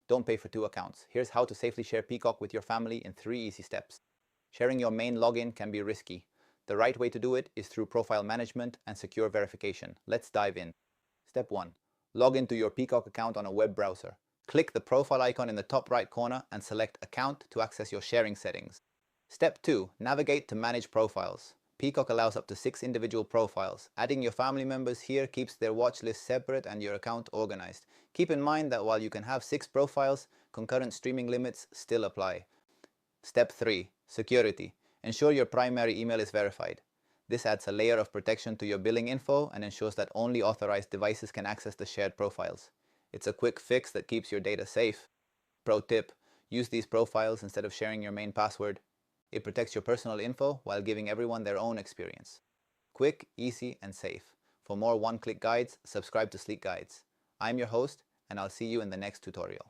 Don't pay for two accounts. Here's how to safely share Peacock with your family in 3 easy steps. Sharing your main login can be risky. The right way to do it is through profile management and secure verification. Let's dive in. Step 1. Log into your Peacock account on a web browser. Click the profile icon in the top right corner and select Account to access your sharing settings. Step 2. Navigate to Manage Profiles. Peacock allows up to 6 individual profiles. Adding your family members here keeps their watch list separate and your account organized. Keep in mind that while you can have 6 profiles, concurrent streaming limits still apply. Step 3. Security. Ensure your primary email is verified. This adds a layer of protection to your billing info and ensures that only authorized devices can access the shared profiles. It's a quick fix that keeps your data safe. Pro tip: use these profiles instead of sharing your main password. It protects your personal info while giving everyone their own experience. Quick, easy, and safe. For more one-click guides, subscribe to Sleek Guides. I'm your host, and I'll see you in the next tutorial.